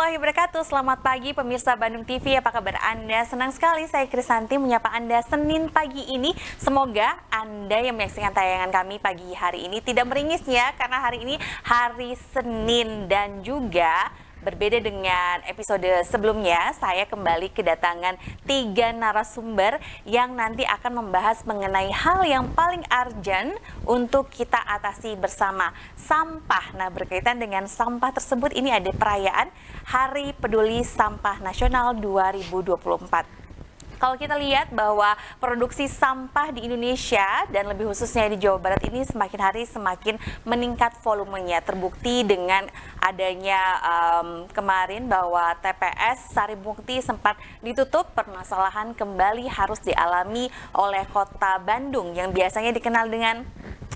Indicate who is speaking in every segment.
Speaker 1: warahmatullahi wabarakatuh. Selamat pagi pemirsa Bandung TV. Apa kabar Anda? Senang sekali saya Krisanti menyapa Anda Senin pagi ini. Semoga Anda yang menyaksikan tayangan kami pagi hari ini tidak meringis ya, karena hari ini hari Senin dan juga berbeda dengan episode sebelumnya, saya kembali kedatangan 3 narasumber yang nanti akan membahas mengenai hal yang paling urgent untuk kita atasi bersama, sampah. Nah, berkaitan dengan sampah tersebut, ini ada perayaan Hari Peduli Sampah Nasional 2024. Kalau kita lihat bahwa produksi sampah di Indonesia dan lebih khususnya di Jawa Barat ini semakin hari semakin meningkat volumenya. Terbukti dengan adanya kemarin bahwa TPS Sarimukti sempat ditutup, permasalahan kembali harus dialami oleh Kota Bandung yang biasanya dikenal dengan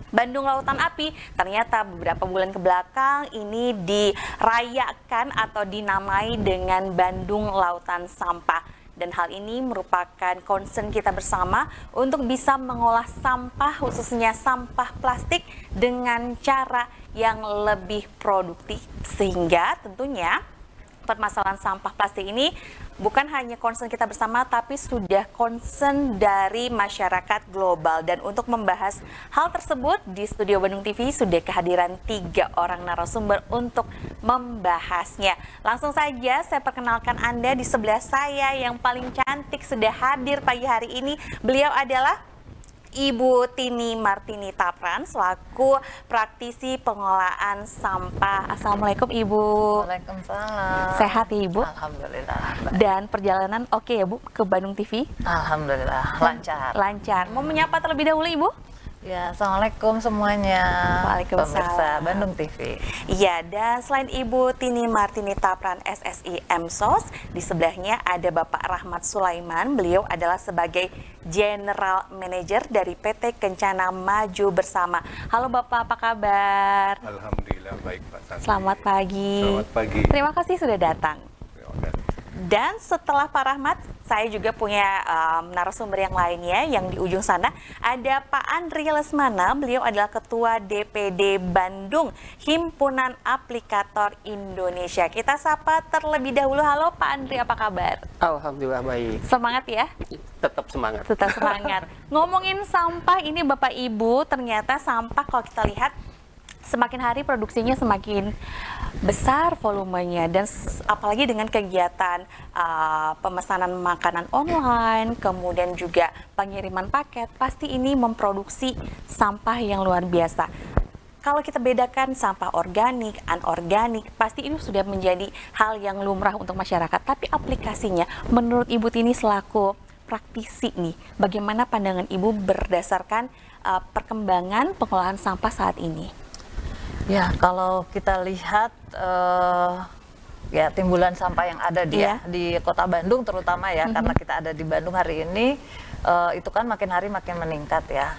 Speaker 1: Bandung Lautan Api. Ternyata beberapa bulan ke belakang ini dirayakan atau dinamai dengan Bandung Lautan Sampah. Dan hal ini merupakan concern kita bersama untuk bisa mengolah sampah, khususnya sampah plastik dengan cara yang lebih produktif. Sehingga tentunya permasalahan sampah plastik ini bukan hanya concern kita bersama, tapi sudah concern dari masyarakat global. Dan untuk membahas hal tersebut, di studio Bandung TV sudah kehadiran 3 orang narasumber untuk membahasnya. Langsung saja saya perkenalkan Anda, di sebelah saya yang paling cantik sudah hadir pagi hari ini. Beliau adalah Ibu Tini Martini Tapran selaku praktisi pengelolaan sampah. Assalamualaikum Ibu.
Speaker 2: Waalaikumsalam.
Speaker 1: Sehat ya Ibu?
Speaker 2: Alhamdulillah.
Speaker 1: Dan perjalanan oke ya Bu ke Bandung TV?
Speaker 2: Alhamdulillah lancar.
Speaker 1: Lancar. Mau menyapa terlebih dahulu Ibu?
Speaker 2: Ya, assalamualaikum semuanya.
Speaker 1: Waalaikumsalam.
Speaker 2: Pemirsa Bandung TV.
Speaker 1: Iya, dan selain Ibu Tini Martini Tapran SSI MSOS, di sebelahnya ada Bapak Rahmat Sulaiman. Beliau adalah sebagai General Manager dari PT Kencana Maju Bersama. Halo Bapak, apa kabar?
Speaker 3: Alhamdulillah baik Pak Santi.
Speaker 1: Selamat pagi.
Speaker 3: Selamat pagi.
Speaker 1: Terima kasih sudah datang. Dan setelah Pak Rahmat, saya juga punya narasumber yang lainnya yang di ujung sana. Ada Pak Andri Lesmana, beliau adalah Ketua DPD Bandung, Himpunan Aplikator Indonesia. Kita sapa terlebih dahulu. Halo Pak Andri, apa kabar?
Speaker 4: Alhamdulillah baik.
Speaker 1: Semangat ya?
Speaker 4: Tetap semangat.
Speaker 1: Tetap semangat. Ngomongin sampah ini Bapak Ibu, ternyata sampah kalau kita lihat semakin hari produksinya semakin besar volumenya, dan apalagi dengan kegiatan pemesanan makanan online, kemudian juga pengiriman paket, pasti ini memproduksi sampah yang luar biasa. Kalau kita bedakan sampah organik, anorganik, pasti ini sudah menjadi hal yang lumrah untuk masyarakat. Tapi aplikasinya, menurut Ibu Tini selaku praktisi nih, bagaimana pandangan Ibu berdasarkan perkembangan pengelolaan sampah saat ini?
Speaker 2: Ya, kalau kita lihat ya timbulan sampah yang ada di Kota Bandung terutama ya, karena kita ada di Bandung hari ini, itu kan makin hari makin meningkat ya.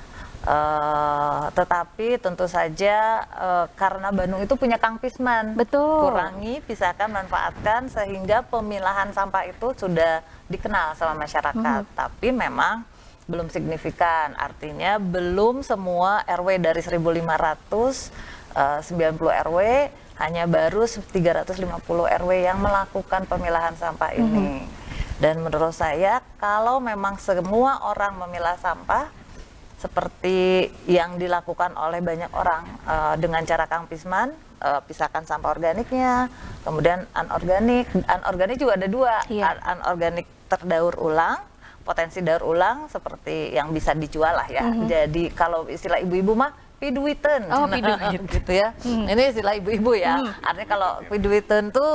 Speaker 2: Tetapi tentu saja karena Bandung itu punya Kang Pisman,
Speaker 1: betul,
Speaker 2: kurangi, pisahkan, manfaatkan, sehingga pemilahan sampah itu sudah dikenal sama masyarakat. Tapi memang belum signifikan, artinya belum semua RW dari 1.590 RW, hanya baru 350 RW yang melakukan pemilahan sampah ini. Dan menurut saya, kalau memang semua orang memilah sampah seperti yang dilakukan oleh banyak orang dengan cara Kang Pisman, pisahkan sampah organiknya, kemudian anorganik. Anorganik juga ada 2, anorganik terdaur ulang, potensi daur ulang seperti yang bisa dijual lah ya. Jadi kalau istilah ibu-ibu mah piduiten, gitu ya. Ini istilah ibu-ibu ya. Artinya kalau piduiten tuh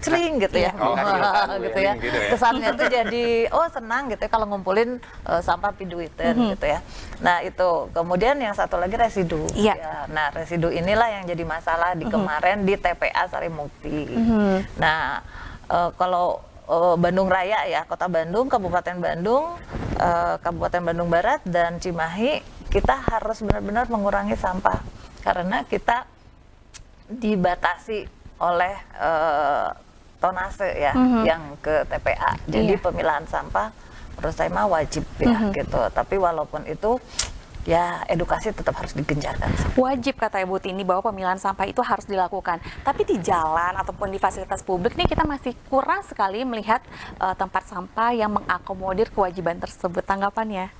Speaker 2: cering gitu ya, gitu ya. Kesannya tuh jadi senang gitu ya kalau ngumpulin sampah piduiten gitu ya. Nah itu, kemudian yang satu lagi residu. Ya. Nah residu inilah yang jadi masalah di kemarin di TPA Sarimukti. Nah kalau Bandung Raya ya, Kota Bandung, Kabupaten Bandung, Kabupaten Bandung Barat dan Cimahi, kita harus benar-benar mengurangi sampah karena kita dibatasi oleh tonase ya yang ke TPA. Jadi pemilahan sampah menurut saya mah wajib ya gitu. Tapi walaupun itu ya edukasi tetap harus digencarkan.
Speaker 1: Wajib kata Ibu Tini bahwa pemilahan sampah itu harus dilakukan. Tapi di jalan ataupun di fasilitas publik nih kita masih kurang sekali melihat tempat sampah yang mengakomodir kewajiban tersebut. Tanggapannya?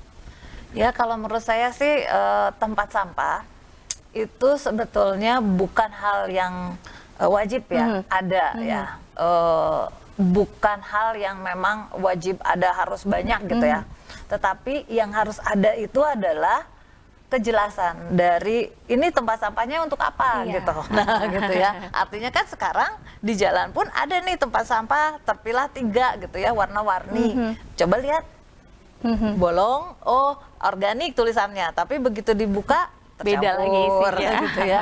Speaker 2: Ya kalau menurut saya sih tempat sampah itu sebetulnya bukan hal yang wajib ya ada ya. Bukan hal yang memang wajib ada harus banyak gitu ya. Tetapi yang harus ada itu adalah kejelasan dari ini tempat sampahnya untuk apa gitu. Nah gitu ya. Artinya kan sekarang di jalan pun ada nih tempat sampah terpilah 3 gitu ya, warna-warni. Coba lihat. Bolong, oh organik tulisannya, tapi begitu dibuka
Speaker 1: beda lagi isinya
Speaker 2: gitu ya.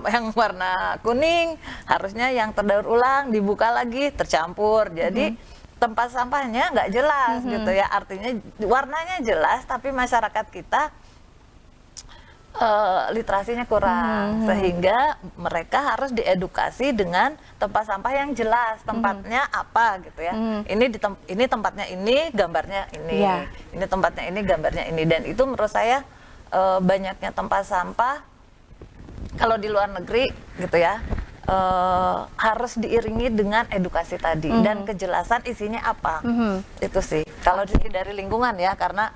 Speaker 2: Yang warna kuning harusnya yang terdaur ulang dibuka lagi tercampur. Jadi tempat sampahnya nggak jelas gitu ya. Artinya warnanya jelas tapi masyarakat kita literasinya kurang sehingga mereka harus diedukasi dengan tempat sampah yang jelas tempatnya apa gitu ya. Ini tempatnya ini, gambarnya ini. Ini tempatnya ini, gambarnya ini. Dan itu menurut saya banyaknya tempat sampah kalau di luar negeri gitu ya harus diiringi dengan edukasi tadi dan kejelasan isinya apa. Itu sih kalau dari lingkungan ya, karena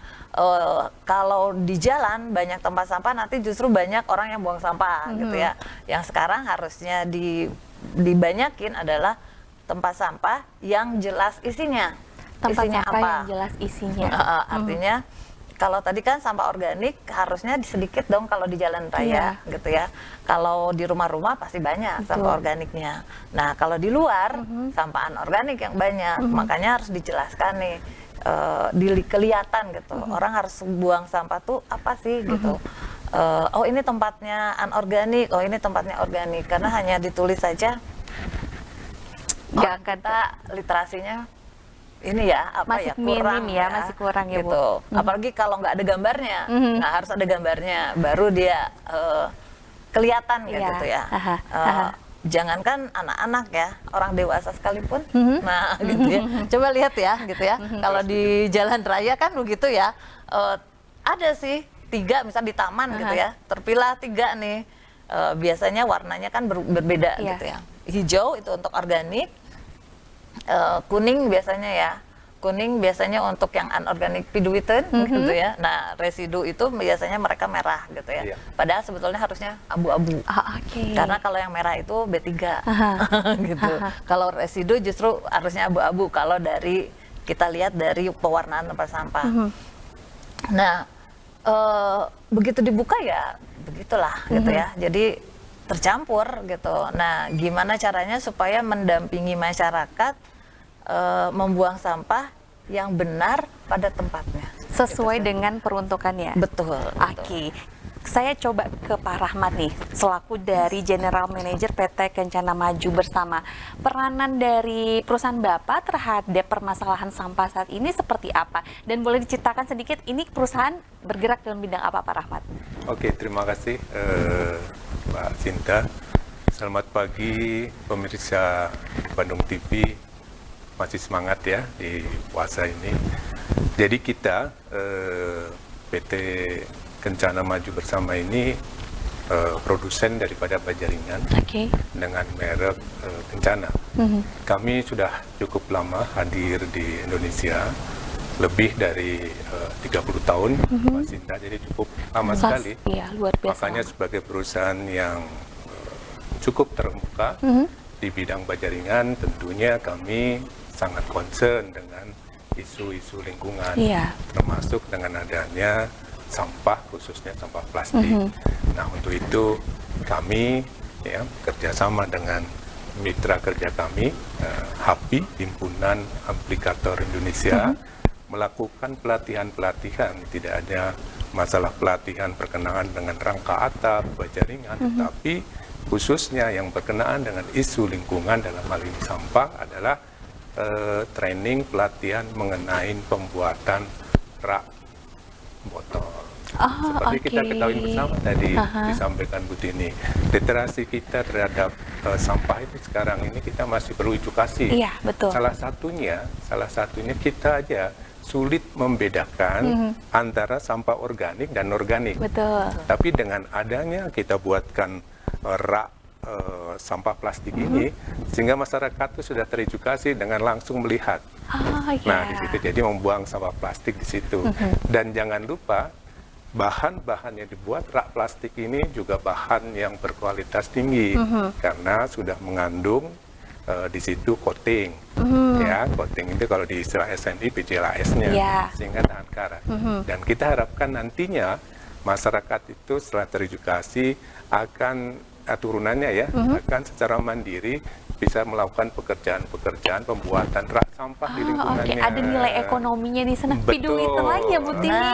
Speaker 2: kalau di jalan banyak tempat sampah nanti justru banyak orang yang buang sampah gitu ya. Yang sekarang harusnya dibanyakin adalah tempat sampah yang jelas isinya.
Speaker 1: Tempat
Speaker 2: isinya
Speaker 1: sampah
Speaker 2: apa?
Speaker 1: yang jelas isinya.
Speaker 2: Artinya kalau tadi kan sampah organik harusnya sedikit dong kalau di jalan raya gitu ya. Kalau di rumah-rumah pasti banyak sampah organiknya. Nah kalau di luar sampah anorganik yang banyak, makanya harus dijelaskan nih, kelihatan gitu. Orang harus buang sampah tuh apa sih gitu. Oh ini tempatnya anorganik, oh ini tempatnya organik. Karena hanya ditulis saja, kita literasinya ini ya apa
Speaker 1: masih
Speaker 2: ya kurang
Speaker 1: minim ya, masih kurang ya
Speaker 2: gitu.
Speaker 1: Bu.
Speaker 2: Apalagi kalau nggak ada gambarnya, nah harus ada gambarnya baru dia kelihatan gitu ya. Jangankan anak-anak ya, orang dewasa sekalipun, nah gitu ya. Coba lihat ya gitu ya. Kalau di jalan raya kan begitu ya, ada sih 3 misal di taman gitu ya, terpilah 3 nih. Biasanya warnanya kan berbeda gitu ya. Hijau itu untuk organik. Kuning biasanya untuk yang anorganik piduiten gitu ya. Nah residu itu biasanya mereka merah gitu ya. Padahal sebetulnya harusnya abu-abu. Karena kalau yang merah itu B3 gitu. Kalau residu justru harusnya abu-abu kalau dari kita lihat dari pewarnaan tempat sampah. Nah begitu dibuka ya begitulah gitu ya. Jadi tercampur gitu. Nah, gimana caranya supaya mendampingi masyarakat membuang sampah yang benar pada tempatnya
Speaker 1: sesuai dengan peruntukannya.
Speaker 2: Betul.
Speaker 1: Oke. Saya coba ke Pak Rahmat nih, selaku dari General Manager PT Kencana Maju Bersama. Peranan dari perusahaan Bapak terhadap permasalahan sampah saat ini seperti apa? Dan boleh diceritakan sedikit, ini perusahaan bergerak dalam bidang apa Pak Rahmat?
Speaker 3: Oke, terima kasih Mbak Cinta. Selamat pagi pemirsa Bandung TV. Masih semangat ya di puasa ini. Jadi kita PT Kencana Maju Bersama ini produsen daripada bajaringan dengan merek Kencana. Kami sudah cukup lama hadir di Indonesia, lebih dari 30 tahun, Mbak Sinta, jadi cukup lama sekali.
Speaker 1: Iya, luar biasa.
Speaker 3: Makanya sebagai perusahaan yang cukup terbuka di bidang bajaringan, tentunya kami sangat concern dengan isu-isu lingkungan, termasuk dengan adanya sampah, khususnya sampah plastik. Nah, untuk itu kami ya kerjasama dengan mitra kerja kami, HAPI, Himpunan Aplikator Indonesia, melakukan pelatihan-pelatihan. Tidak ada masalah pelatihan berkenaan dengan rangka atap, bajaringan, tetapi khususnya yang berkenaan dengan isu lingkungan dalam hal ini sampah adalah training pelatihan mengenai pembuatan rak botol. Seperti kita ketahui bersama tadi disampaikan Bu Tini, literasi kita terhadap sampah itu sekarang ini kita masih perlu edukasi.
Speaker 1: Iya, betul.
Speaker 3: Salah satunya kita aja sulit membedakan antara sampah organik dan organik.
Speaker 1: Betul.
Speaker 3: Tapi dengan adanya kita buatkan rak sampah plastik ini, sehingga masyarakat itu sudah teredukasi dengan langsung melihat. Nah, di situ jadi membuang sampah plastik di situ. Dan jangan lupa bahan-bahan yang dibuat rak plastik ini juga bahan yang berkualitas tinggi karena sudah mengandung di situ coating, ya coating itu kalau di istilah SNI PCLAS-nya, sehingga tahan karat. Dan kita harapkan nantinya masyarakat itu setelah teredukasi akan turunannya ya akan secara mandiri bisa melakukan pekerjaan-pekerjaan pembuatan rak sampah di lingkungannya.
Speaker 1: Ada nilai ekonominya di sana. Piduitan lagi ya Bu Tini.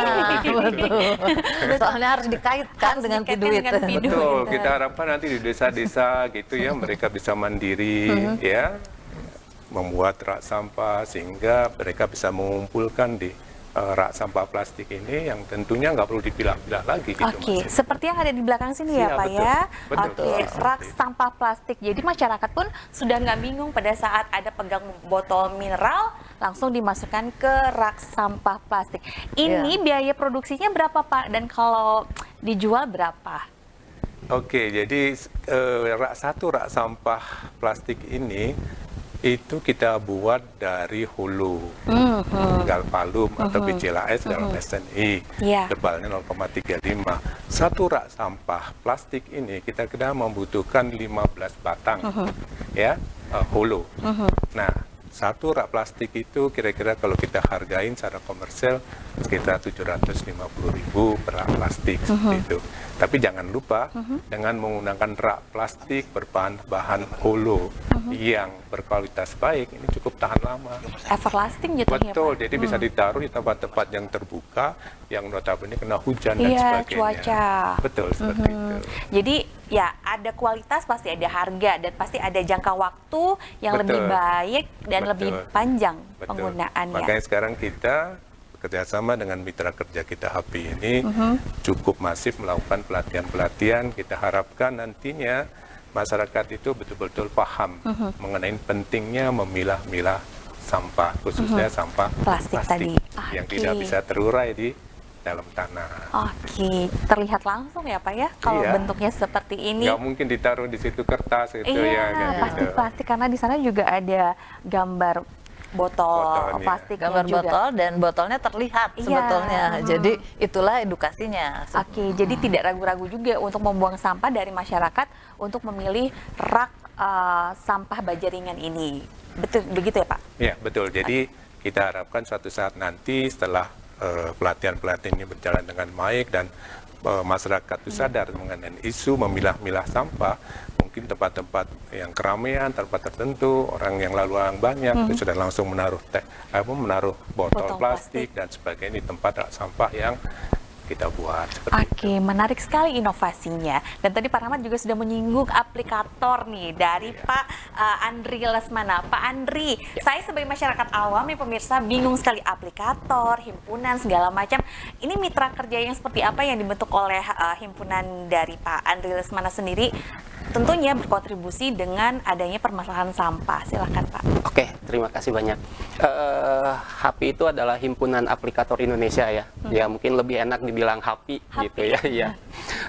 Speaker 2: Soalnya harus dikaitkan dengan piduit.
Speaker 3: Betul, kita harapkan nanti di desa-desa gitu ya mereka bisa mandiri ya membuat rak sampah sehingga mereka bisa mengumpulkan di rak sampah plastik ini yang tentunya nggak perlu dipilah-pilah lagi gitu.
Speaker 1: Oke, seperti yang ada di belakang sini ya Pak
Speaker 3: betul.
Speaker 1: ya.
Speaker 3: Betul.
Speaker 1: Oke, rak sampah plastik. Jadi masyarakat pun sudah nggak bingung pada saat ada pegang botol mineral langsung dimasukkan ke rak sampah plastik. Ini biaya produksinya berapa Pak? Dan kalau dijual berapa?
Speaker 3: Oke, jadi satu rak sampah plastik ini itu kita buat dari hulu, galvalum atau PCLAS dalam SNI, tebalnya 0,35. Satu rak sampah plastik ini kita membutuhkan 15 batang, ya hulu. Nah, satu rak plastik itu kira-kira kalau kita hargain secara komersial sekitar 750.000 per rak plastik seperti itu. Tapi jangan lupa dengan menggunakan rak plastik berbahan holo yang berkualitas baik ini cukup tahan lama.
Speaker 1: Everlasting gitu ya Pak?
Speaker 3: Betul, jadi bisa ditaruh di tempat-tempat yang terbuka yang notabene kena hujan dan sebagainya.
Speaker 1: Cuaca.
Speaker 3: Betul, seperti itu.
Speaker 1: Jadi ya ada kualitas pasti ada harga dan pasti ada jangka waktu yang lebih baik dan lebih panjang penggunaannya.
Speaker 3: Makanya sekarang kita kerjasama dengan mitra kerja kita HP ini cukup masif melakukan pelatihan-pelatihan. Kita harapkan nantinya masyarakat itu betul-betul paham mengenai pentingnya memilah-milah sampah, khususnya sampah plastik tadi yang tidak bisa terurai di dalam tanah.
Speaker 1: Oke, terlihat langsung ya Pak ya kalau bentuknya seperti ini.
Speaker 3: Nggak mungkin ditaruh di situ kertas gitu
Speaker 1: pasti plastik karena di sana juga ada gambar botol plastik,
Speaker 2: gambar
Speaker 1: juga.
Speaker 2: Botol dan botolnya terlihat sebetulnya. Jadi itulah edukasinya.
Speaker 1: Oke, jadi tidak ragu-ragu juga untuk membuang sampah dari masyarakat untuk memilih rak sampah baja ringan ini. Betul begitu ya Pak?
Speaker 3: Ya betul. Jadi kita harapkan suatu saat nanti setelah pelatihan-pelatihan ini berjalan dengan baik dan masyarakat itu sadar mengenai isu memilah-milah sampah. Mungkin tempat-tempat yang keramaian, tempat tertentu, orang yang lalu lalang banyak itu sudah langsung menaruh botol plastik dan sebagainya di tempat rak sampah yang kita buat.
Speaker 1: Oke, menarik sekali inovasinya. Dan tadi Pak Rahmat juga sudah menyinggung aplikator nih dari Pak Andri Lesmana. Pak Andri, saya sebagai masyarakat awam ya pemirsa bingung sekali aplikator, himpunan segala macam. Ini mitra kerja yang seperti apa yang dibentuk oleh himpunan dari Pak Andri Lesmana sendiri? Tentunya berkontribusi dengan adanya permasalahan sampah. Silakan Pak.
Speaker 4: Oke, terima kasih banyak. HAPI itu adalah Himpunan Aplikator Indonesia ya. Ya mungkin lebih enak dibilang HAPI gitu ya. Ya.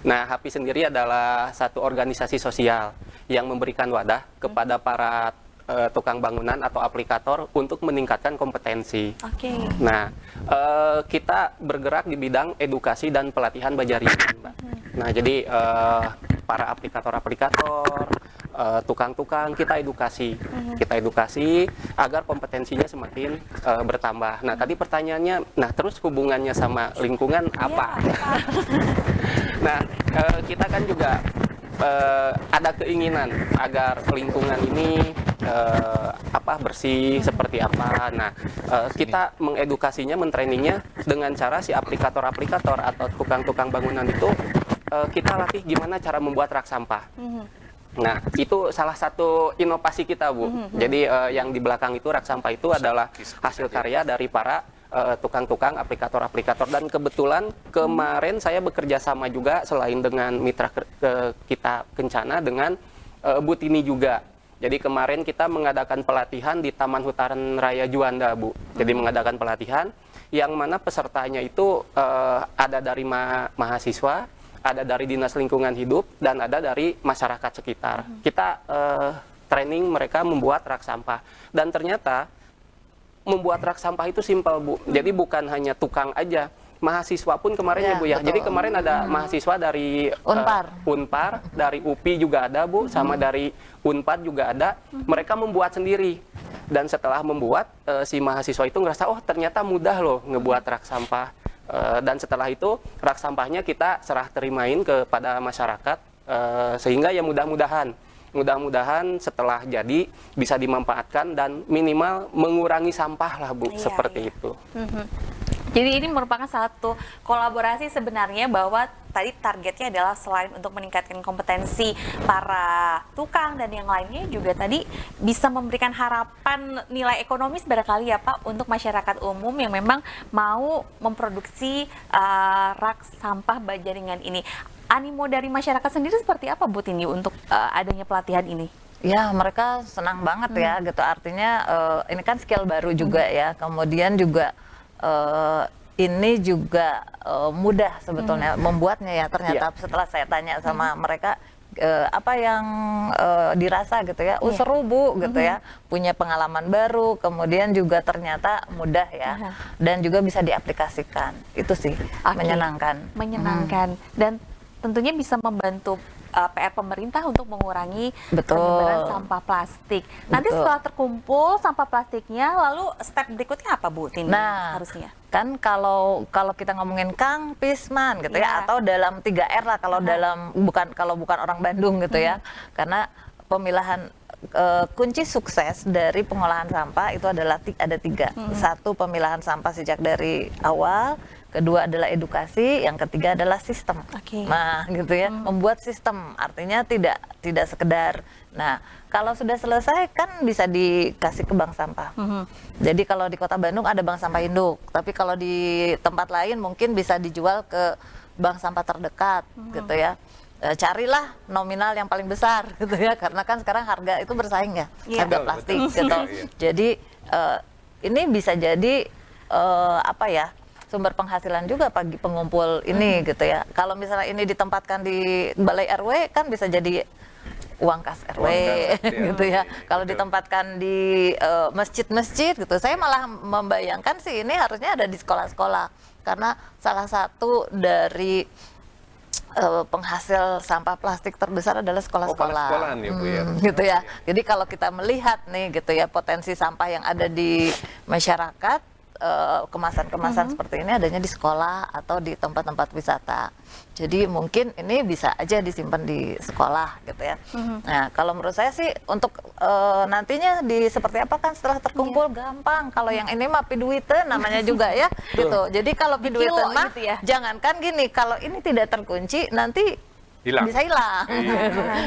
Speaker 4: Nah, HAPI sendiri adalah satu organisasi sosial yang memberikan wadah kepada para tukang bangunan atau aplikator untuk meningkatkan kompetensi. Nah, kita bergerak di bidang edukasi dan pelatihan baja ringan, Mbak. Nah, jadi para aplikator-aplikator, tukang-tukang kita edukasi agar kompetensinya semakin bertambah. Nah, tadi pertanyaannya, nah terus hubungannya sama lingkungan apa? Nah, kita kan juga ada keinginan agar lingkungan ini bersih seperti apa. Nah, kita mengedukasinya, mentrainingnya dengan cara si aplikator-aplikator atau tukang-tukang bangunan itu kita latih gimana cara membuat rak sampah. Nah, itu salah satu inovasi kita, Bu. Jadi yang di belakang itu rak sampah itu adalah hasil karya dari para tukang-tukang aplikator-aplikator, dan kebetulan kemarin saya bekerja sama juga selain dengan mitra kita Kencana dengan Bu Tini juga. Jadi kemarin kita mengadakan pelatihan di Taman Hutaran Raya Juanda, Bu. Jadi mengadakan pelatihan yang mana pesertanya itu ada dari mahasiswa, ada dari Dinas Lingkungan Hidup, dan ada dari masyarakat sekitar. Kita training mereka membuat rak sampah, dan ternyata membuat rak sampah itu simpel, Bu. Jadi bukan hanya tukang aja, mahasiswa pun kemarin ya, Bu ya.
Speaker 2: Betul.
Speaker 4: Jadi kemarin ada mahasiswa dari Unpar, dari UPI juga ada, Bu, sama dari Unpad juga ada. Mereka membuat sendiri. Dan setelah membuat, si mahasiswa itu ngerasa, oh ternyata mudah loh ngebuat rak sampah. Dan setelah itu rak sampahnya kita serah terimain kepada masyarakat, sehingga ya mudah-mudahan setelah jadi bisa dimanfaatkan dan minimal mengurangi sampah lah, Bu, seperti itu.
Speaker 1: Jadi ini merupakan satu kolaborasi sebenarnya, bahwa tadi targetnya adalah selain untuk meningkatkan kompetensi para tukang dan yang lainnya, juga tadi bisa memberikan harapan nilai ekonomis barangkali ya Pak untuk masyarakat umum yang memang mau memproduksi rak sampah Bajaringan ini. Animo dari masyarakat sendiri seperti apa Bu Tini untuk adanya pelatihan ini?
Speaker 2: Ya, mereka senang banget ya gitu. Artinya ini kan skill baru juga ya. Kemudian juga ini juga mudah sebetulnya membuatnya ya. Ternyata setelah saya tanya sama mereka apa yang dirasa gitu ya, seru Bu gitu ya, punya pengalaman baru, kemudian juga ternyata mudah ya, dan juga bisa diaplikasikan. Itu sih menyenangkan.
Speaker 1: Dan tentunya bisa membantu PR pemerintah untuk mengurangi penyebaran sampah plastik. Nanti setelah terkumpul sampah plastiknya, lalu step berikutnya apa Bu Tini harusnya?
Speaker 2: Kan kalau kita ngomongin Kang Pisman gitu ya, atau dalam 3R lah kalau bukan orang Bandung gitu ya. Karena pemilahan kunci sukses dari pengolahan sampah itu adalah ada 3. Satu, pemilahan sampah sejak dari awal. Kedua adalah edukasi, yang ketiga adalah sistem. Nah, gitu ya, membuat sistem, artinya tidak sekedar. Nah, kalau sudah selesai kan bisa dikasih ke bank sampah. Jadi kalau di Kota Bandung ada bank sampah induk, tapi kalau di tempat lain mungkin bisa dijual ke bank sampah terdekat, gitu ya. Carilah nominal yang paling besar, gitu ya, karena kan sekarang harga itu bersaing ya, harga plastik, gitu. Jadi ini bisa jadi sumber penghasilan juga bagi pengumpul ini gitu ya. Kalau misalnya ini ditempatkan di balai RW kan bisa jadi uang kas RW gitu ya. Kalau ditempatkan di masjid-masjid gitu, saya malah membayangkan sih ini harusnya ada di sekolah-sekolah, karena salah satu dari penghasil sampah plastik terbesar adalah sekolah-sekolah.
Speaker 3: Ya, Bu, ya.
Speaker 2: Gitu ya. Jadi kalau kita melihat nih gitu ya, potensi sampah yang ada di masyarakat, kemasan-kemasan seperti ini adanya di sekolah atau di tempat-tempat wisata. Jadi mungkin ini bisa aja disimpan di sekolah gitu ya. Nah, kalau menurut saya sih untuk nantinya seperti apa kan setelah terkumpul gampang. Kalau yang ini mah piduiten namanya juga ya gitu. Jadi kalau piduiten mah gitu ya, jangankan gini, kalau ini tidak terkunci nanti bisa hilang.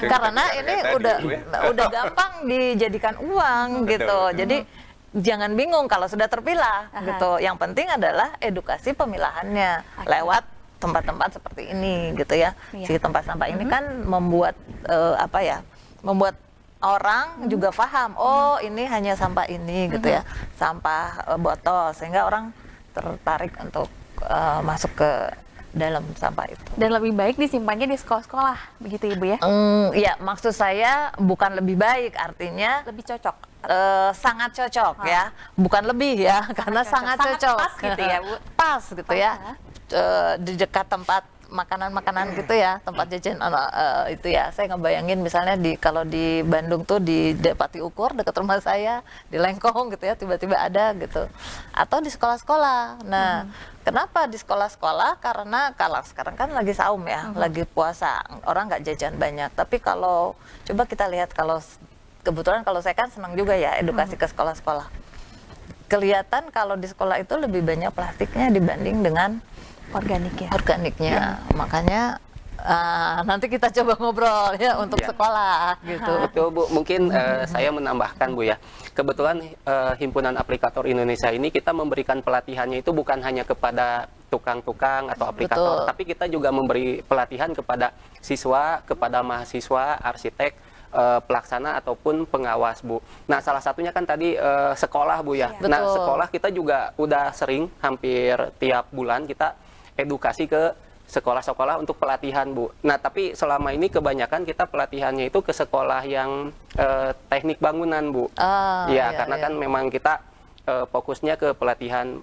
Speaker 2: Karena ini udah gampang dijadikan uang gitu. Jadi jangan bingung kalau sudah terpilah gitu. Yang penting adalah edukasi pemilahannya lewat tempat-tempat seperti ini gitu ya. Si tempat sampah ini kan membuat membuat orang juga paham, oh ini hanya sampah ini gitu ya, sampah botol, sehingga orang tertarik untuk masuk ke dalam sampah itu.
Speaker 1: Dan lebih baik disimpannya di sekolah-sekolah, begitu Ibu ya?
Speaker 2: Ya, maksud saya bukan lebih baik, artinya
Speaker 1: lebih cocok.
Speaker 2: Sangat cocok ya, bukan lebih ya, karena sangat cocok.
Speaker 1: Pas gitu ya Bu?
Speaker 2: Pas gitu ya, di dekat tempat makanan-makanan gitu ya, tempat jajan itu ya. Saya ngebayangin misalnya kalau di Bandung tuh di Pati Ukur dekat rumah saya, di Lengkong gitu ya, tiba-tiba ada gitu. Atau di sekolah-sekolah. Nah, kenapa di sekolah-sekolah? Karena kalau sekarang kan lagi saum ya, lagi puasa, orang nggak jajan banyak. Tapi kalau coba kita lihat, kebetulan kalau saya kan senang juga ya edukasi ke sekolah-sekolah. Kelihatan kalau di sekolah itu lebih banyak plastiknya dibanding dengan organiknya. Makanya nanti kita coba ngobrol ya untuk sekolah gitu.
Speaker 4: Betul Bu, mungkin saya menambahkan Bu ya. Kebetulan Himpunan Aplikator Indonesia ini kita memberikan pelatihannya itu bukan hanya kepada tukang-tukang atau aplikator, tapi kita juga memberi pelatihan kepada siswa, kepada mahasiswa, arsitek, pelaksana ataupun pengawas, Bu. Nah, salah satunya kan tadi sekolah, Bu ya.
Speaker 2: Betul.
Speaker 4: Nah, sekolah kita juga udah sering, hampir tiap bulan kita edukasi ke sekolah-sekolah untuk pelatihan, Bu. Nah, tapi selama ini kebanyakan kita pelatihannya itu ke sekolah yang teknik bangunan, Bu.
Speaker 2: Iya,
Speaker 4: Karena
Speaker 2: iya.
Speaker 4: kan memang kita fokusnya ke pelatihan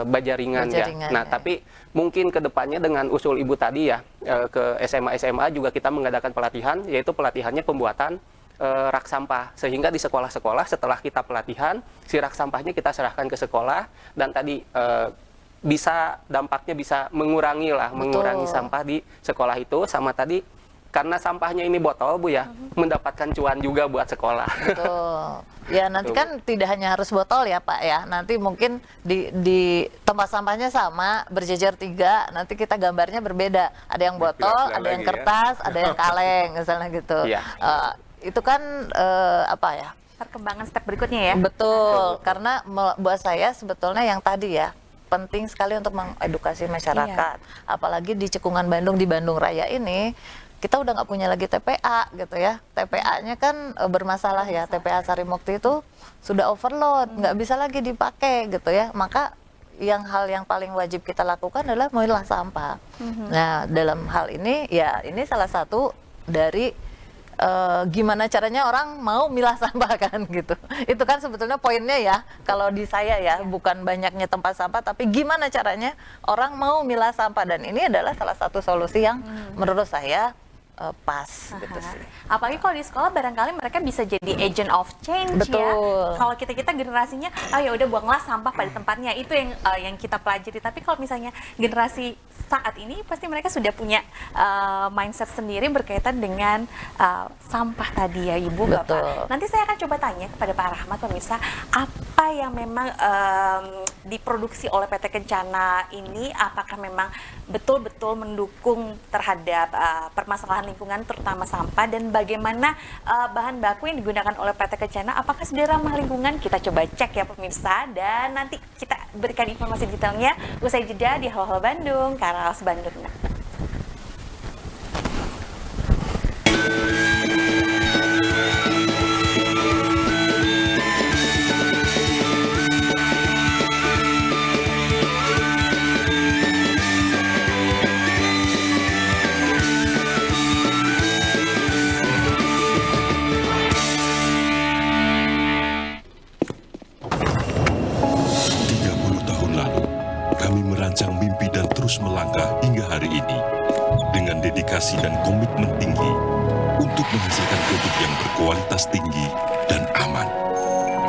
Speaker 4: bajaringan ya. Nah, tapi mungkin ke depannya dengan usul Ibu tadi ya, ke SMA juga kita mengadakan pelatihan, yaitu pelatihannya pembuatan rak sampah. Sehingga di sekolah-sekolah setelah kita pelatihan, si rak sampahnya kita serahkan ke sekolah, dan tadi dampaknya bisa mengurangi sampah di sekolah itu. Sama tadi karena sampahnya ini botol, Bu ya, mendapatkan cuan juga buat sekolah.
Speaker 2: Betul. Ya, nanti kan tidak hanya harus botol ya, Pak ya. Nanti mungkin di tempat sampahnya sama, berjejer 3, nanti kita gambarnya berbeda. Ada yang botol, ada yang kertas, ada yang kaleng, misalnya gitu.
Speaker 4: Iya.
Speaker 2: Itu kan apa ya?
Speaker 1: Perkembangan step berikutnya ya.
Speaker 2: Betul, karena buat saya sebetulnya yang tadi ya, penting sekali untuk mengedukasi masyarakat. Apalagi di Cekungan Bandung, di Bandung Raya ini, kita udah nggak punya lagi TPA gitu ya. TPA-nya kan bermasalah ya. TPA Sarimukti itu sudah overload, nggak bisa lagi dipakai gitu ya. Maka hal yang paling wajib kita lakukan adalah memilah sampah. Nah, dalam hal ini ya, ini salah satu dari gimana caranya orang mau milah sampah kan gitu. Itu kan sebetulnya poinnya ya, kalau di saya ya, bukan banyaknya tempat sampah, tapi gimana caranya orang mau milah sampah. Dan ini adalah salah satu solusi yang menurut saya pas gitu sih.
Speaker 1: Apalagi kalau di sekolah barangkali mereka bisa jadi agent of change.
Speaker 2: Betul.
Speaker 1: Ya. Kalau kita generasinya, ya udah buanglah sampah pada tempatnya, itu yang kita pelajari. Tapi kalau misalnya generasi saat ini pasti mereka sudah punya mindset sendiri berkaitan dengan sampah tadi ya, Ibu.
Speaker 2: Betul.
Speaker 1: Bapak. Nanti saya akan coba tanya kepada Pak Rahmat, pemirsa, apa yang memang diproduksi oleh PT Kencana ini, apakah memang betul-betul mendukung terhadap permasalahan lingkungan terutama sampah, dan bagaimana bahan baku yang digunakan oleh PT Kencana apakah sudah ramah lingkungan. Kita coba cek ya pemirsa, dan nanti kita berikan informasi detailnya usai jeda di Halo Halo Bandung, Karaos Bandung.
Speaker 5: Mimpi dan terus melangkah hingga hari ini dengan dedikasi dan komitmen tinggi untuk menghasilkan produk yang berkualitas tinggi dan aman,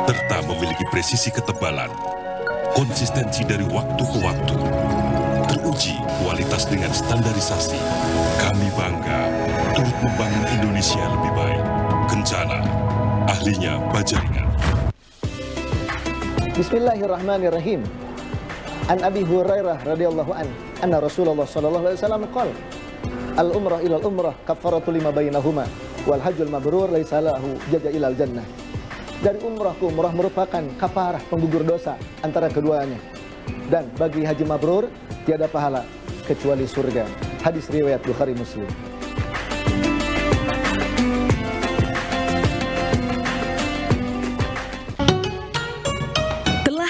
Speaker 5: serta memiliki presisi ketebalan, konsistensi dari waktu ke waktu, teruji kualitas dengan standarisasi. Kami bangga turut membangun Indonesia lebih baik. Kencana, ahlinya bajaringan.
Speaker 6: Bismillahirrahmanirrahim. An Abi Hurairah radhiyallahu an, anna Rasulullah sallallahu alaihi wasallam qala, al-umrah ila al-umrah kafaratu lima bainahuma wal hajjul mabrur laisa lahu jaza ilal jannah. Dari umrah ke umrah merupakan kafarah penggugur dosa antara keduanya, dan bagi haji mabrur tiada pahala kecuali surga. Hadis riwayat Bukhari Muslim.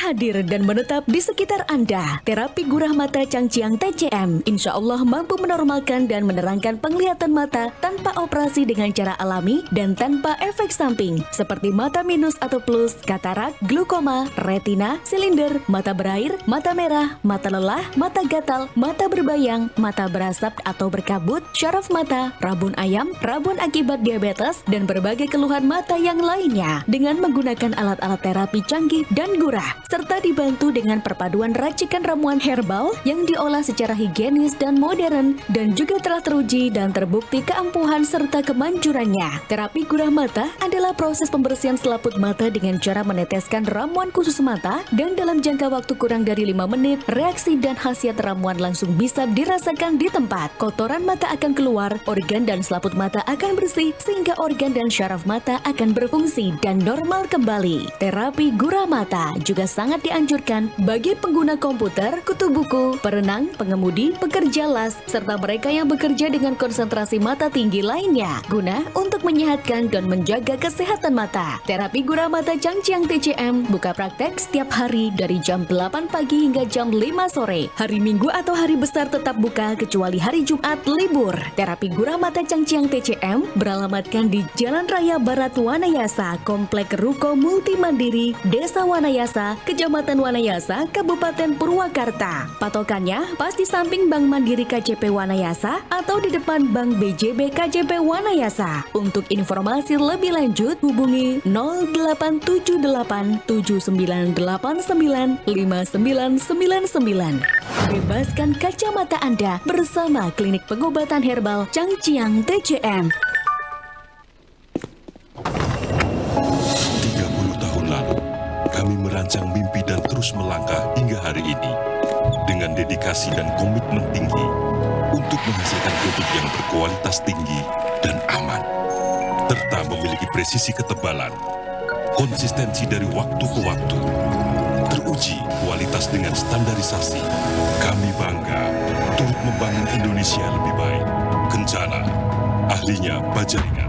Speaker 7: Hadir dan menetap di sekitar Anda. Terapi Gurah Mata Changjiang TCM insya Allah mampu menormalkan dan menerangkan penglihatan mata tanpa operasi dengan cara alami dan tanpa efek samping seperti mata minus atau plus, katarak, glukoma, retina, silinder, mata berair, mata merah, mata lelah, mata gatal, mata berbayang, mata berasap atau berkabut, syaraf mata, rabun ayam, rabun akibat diabetes, dan berbagai keluhan mata yang lainnya dengan menggunakan alat-alat terapi canggih dan Gurah, serta dibantu dengan perpaduan racikan ramuan herbal yang diolah secara higienis dan modern, dan juga telah teruji dan terbukti keampuhan serta kemanjurannya. Terapi Gurah Mata adalah proses pembersihan selaput mata dengan cara meneteskan ramuan khusus mata, dan dalam jangka waktu kurang dari 5 menit, reaksi dan khasiat ramuan langsung bisa dirasakan di tempat. Kotoran mata akan keluar, organ dan selaput mata akan bersih, sehingga organ dan syaraf mata akan berfungsi dan normal kembali. Terapi Gurah Mata juga sangat sangat dianjurkan bagi pengguna komputer, kutu buku, perenang, pengemudi, pekerja las, serta mereka yang bekerja dengan konsentrasi mata tinggi lainnya, guna untuk menyehatkan dan menjaga kesehatan mata. Terapi Gurah Mata Changjiang TCM buka praktek setiap hari dari jam 8 pagi hingga jam 5 sore. Hari Minggu atau hari besar tetap buka kecuali hari Jumat libur. Terapi Gurah Mata Changjiang TCM beralamatkan di Jalan Raya Barat Wanayasa, Komplek Ruko Multi Mandiri, Desa Wanayasa, Kecamatan Wanayasa, Kabupaten Purwakarta. Patokannya pas di samping Bank Mandiri KJP Wanayasa atau di depan Bank BJB KJP Wanayasa. Untuk informasi lebih lanjut hubungi 087879895999. Bebaskan kacamata Anda bersama Klinik Pengobatan Herbal Changjiang TCM.
Speaker 5: 30 tahun lalu, kami merancang mimpi dan terus melangkah hingga hari ini dengan dedikasi dan komitmen tinggi untuk menghasilkan produk yang berkualitas tinggi dan aman, serta memiliki presisi ketebalan, konsistensi dari waktu ke waktu, teruji kualitas dengan standarisasi. Kami bangga turut membangun Indonesia lebih baik. Kencana, ahlinya Bajaringan.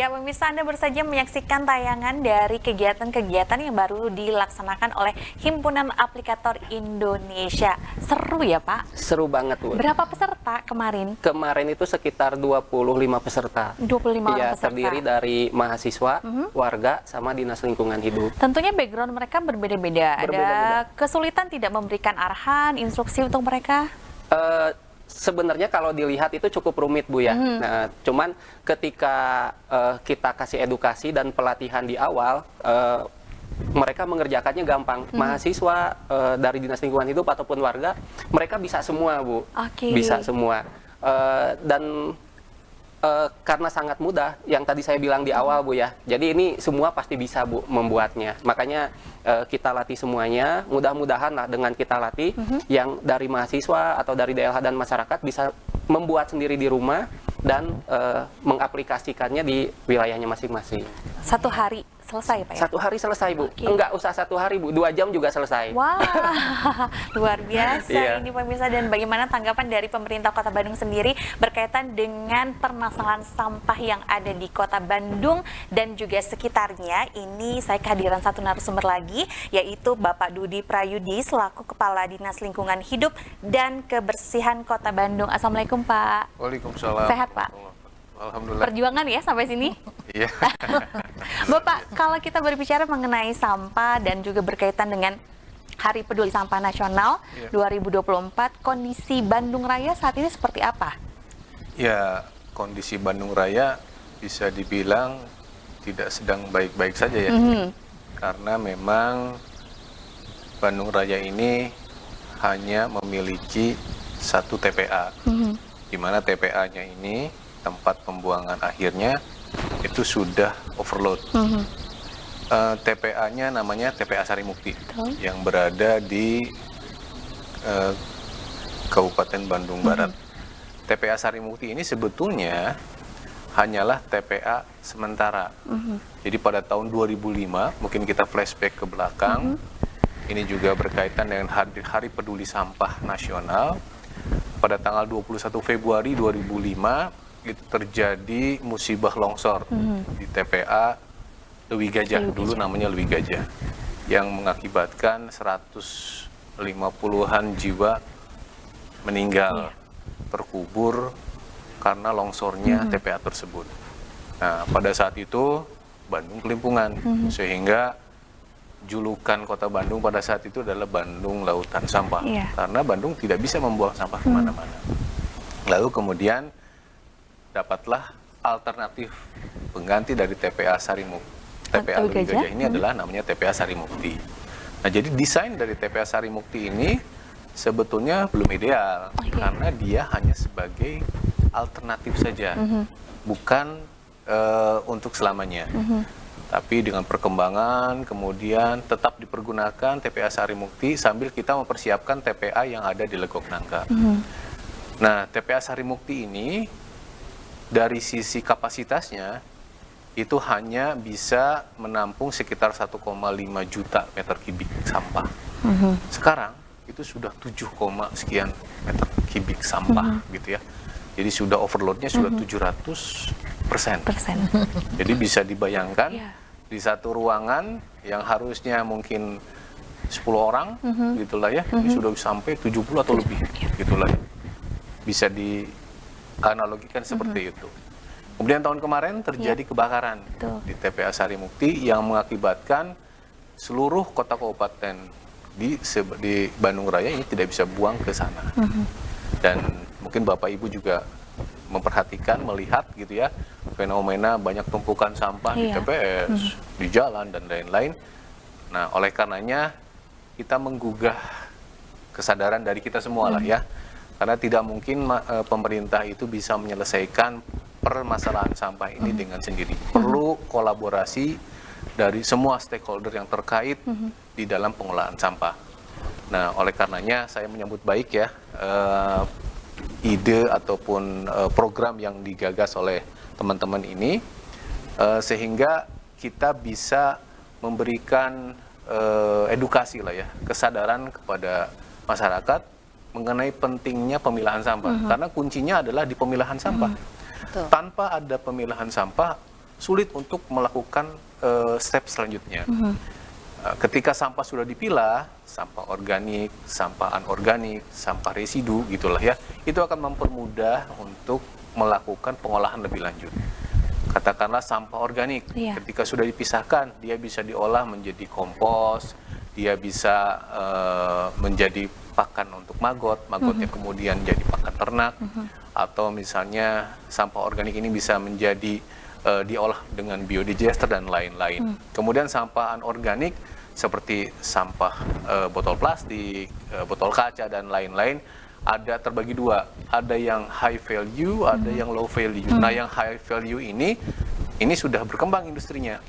Speaker 1: Ya, pemirsa, Anda baru saja menyaksikan tayangan dari kegiatan-kegiatan yang baru dilaksanakan oleh Himpunan Aplikator Indonesia. Seru ya, Pak?
Speaker 4: Seru banget, Bu.
Speaker 1: Berapa peserta kemarin?
Speaker 4: Kemarin itu sekitar 25 peserta.
Speaker 1: 25 orang
Speaker 4: Ya,
Speaker 1: peserta.
Speaker 4: terdiri dari mahasiswa, warga, sama dinas lingkungan hidup.
Speaker 1: Tentunya background mereka berbeda-beda. Ada kesulitan tidak memberikan arahan, instruksi untuk mereka?
Speaker 4: Sebenarnya kalau dilihat itu cukup rumit, Bu ya. Nah, cuman ketika kita kasih edukasi dan pelatihan di awal, mereka mengerjakannya gampang. Mahasiswa dari dinas lingkungan hidup ataupun warga, mereka bisa semua, Bu.
Speaker 1: Oke.
Speaker 4: Bisa semua. Dan karena sangat mudah, yang tadi saya bilang di awal, Bu ya. Jadi ini semua pasti bisa, Bu, membuatnya. Makanya kita latih semuanya. Mudah-mudahan lah dengan kita latih, yang dari mahasiswa atau dari DLH dan masyarakat bisa membuat sendiri di rumah dan mengaplikasikannya di wilayahnya masing-masing.
Speaker 1: 1 hari selesai, Pak ya?
Speaker 4: 1 hari selesai, Bu.
Speaker 1: Oke.
Speaker 4: Enggak usah 1 hari, Bu. 2 jam juga selesai.
Speaker 1: Wah, luar biasa
Speaker 4: Iya.
Speaker 1: ini pemirsa. Dan bagaimana tanggapan dari pemerintah Kota Bandung sendiri berkaitan dengan permasalahan sampah yang ada di Kota Bandung dan juga sekitarnya. Ini saya kehadiran satu narasumber lagi, yaitu Bapak Dudi Prayudi selaku Kepala Dinas Lingkungan Hidup dan Kebersihan Kota Bandung. Assalamualaikum, Pak.
Speaker 8: Waalaikumsalam.
Speaker 1: Sehat, Pak?
Speaker 8: Alhamdulillah.
Speaker 1: Perjuangan ya sampai sini.
Speaker 8: Iya.
Speaker 1: Bapak, kalau kita berbicara mengenai sampah dan juga berkaitan dengan Hari Peduli Sampah Nasional 2024, kondisi Bandung Raya saat ini seperti apa?
Speaker 8: Ya, kondisi Bandung Raya bisa dibilang tidak sedang baik-baik saja ya. Karena memang Bandung Raya ini hanya memiliki 1 TPA. Di mana TPA-nya ini, tempat pembuangan akhirnya, itu sudah overload. TPA-nya namanya TPA Sarimukti, yang berada di Kabupaten Bandung Barat. TPA Sarimukti ini sebetulnya hanyalah TPA sementara. Jadi pada tahun 2005, mungkin kita flashback ke belakang, ini juga berkaitan dengan Hari Peduli Sampah Nasional. Pada tanggal 21 Februari 2005, itu terjadi musibah longsor di TPA Lewi Gajah, dulu namanya Lewi Gajah, yang mengakibatkan 150-an jiwa meninggal, terkubur karena longsornya TPA tersebut. Nah, pada saat itu Bandung kelimpungan, sehingga julukan Kota Bandung pada saat itu adalah Bandung Lautan Sampah, karena Bandung tidak bisa membuang sampah kemana-mana. Lalu kemudian dapatlah alternatif pengganti dari TPA Sarimukti. TPA Lewi Gajah ini adalah namanya TPA Sarimukti. Nah, jadi desain dari TPA Sarimukti ini sebetulnya belum ideal, karena dia hanya sebagai alternatif saja, bukan untuk selamanya. Tapi dengan perkembangan kemudian tetap dipergunakan TPA Sarimukti sambil kita mempersiapkan TPA yang ada di Legok Nangka. Nah, TPA Sarimukti ini dari sisi kapasitasnya itu hanya bisa menampung sekitar 1,5 juta meter kubik sampah. Sekarang itu sudah 7, sekian meter kubik sampah gitu ya. Jadi sudah overloadnya sudah 700%. Jadi bisa dibayangkan di satu ruangan yang harusnya mungkin 10 orang gitulah ya, ini sudah sampai 70 atau lebih gitulah ya. Bisa dianalogikan seperti itu. Kemudian tahun kemarin terjadi kebakaran di TPA Sarimukti yang mengakibatkan seluruh kota kabupaten di Bandung Raya ini tidak bisa buang ke sana. Dan mungkin Bapak Ibu juga memperhatikan, melihat gitu ya, fenomena banyak tumpukan sampah di TPS, di jalan dan lain-lain. Nah, oleh karenanya kita menggugah kesadaran dari kita semua lah ya. Karena tidak mungkin pemerintah itu bisa menyelesaikan permasalahan sampah ini dengan sendiri. Perlu kolaborasi dari semua stakeholder yang terkait di dalam pengolahan sampah. Nah, oleh karenanya saya menyambut baik ya ide ataupun program yang digagas oleh teman-teman ini, sehingga kita bisa memberikan edukasi lah ya, kesadaran kepada masyarakat mengenai pentingnya pemilahan sampah. Karena kuncinya adalah di pemilahan sampah. Tanpa ada pemilahan sampah, sulit untuk melakukan step selanjutnya. Ketika sampah sudah dipilah, sampah organik, sampah anorganik, sampah residu gitulah ya, itu akan mempermudah untuk melakukan pengolahan lebih lanjut. Katakanlah sampah organik, ketika sudah dipisahkan, dia bisa diolah menjadi kompos, dia bisa menjadi pakan untuk magotnya kemudian jadi pakan ternak, atau misalnya sampah organik ini bisa menjadi diolah dengan biodigester dan lain-lain. Kemudian sampah anorganik seperti sampah botol plastik, botol kaca dan lain-lain ada terbagi dua, ada yang high value, ada yang low value. Nah, yang high value ini sudah berkembang industrinya,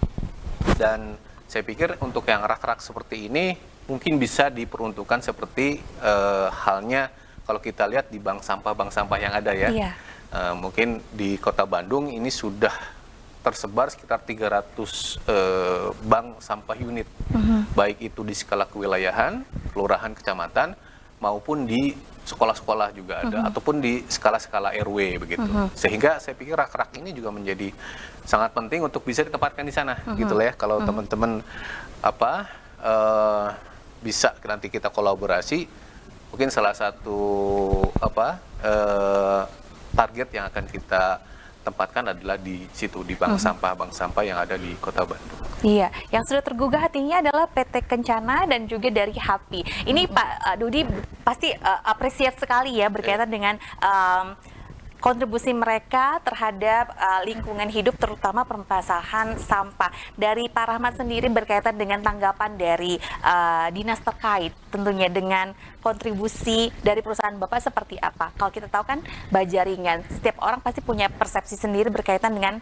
Speaker 8: dan saya pikir untuk yang rak-rak seperti ini mungkin bisa diperuntukkan seperti halnya kalau kita lihat di bank sampah yang ada ya. Mungkin di Kota Bandung ini sudah tersebar sekitar 300 bank sampah unit, baik itu di skala kewilayahan, kelurahan, kecamatan, maupun di sekolah-sekolah juga ada, ataupun di skala-skala RW begitu. Sehingga saya pikir rak-rak ini juga menjadi sangat penting untuk bisa ditempatkan di sana, gitu lah ya. Kalau teman-teman bisa nanti kita kolaborasi, mungkin salah satu target yang akan kita tempatkan adalah di situ, di bank sampah yang ada di Kota Bandung.
Speaker 1: Iya, yang sudah tergugah hatinya adalah PT Kencana dan juga dari HAPI. Ini Pak Dudi pasti apresiat sekali ya berkaitan dengan kontribusi mereka terhadap lingkungan hidup, terutama permasalahan sampah. Dari Pak Rahmat sendiri berkaitan dengan tanggapan dari dinas terkait, tentunya dengan kontribusi dari perusahaan Bapak seperti apa? Kalau kita tahu kan Bajaringan, setiap orang pasti punya persepsi sendiri berkaitan dengan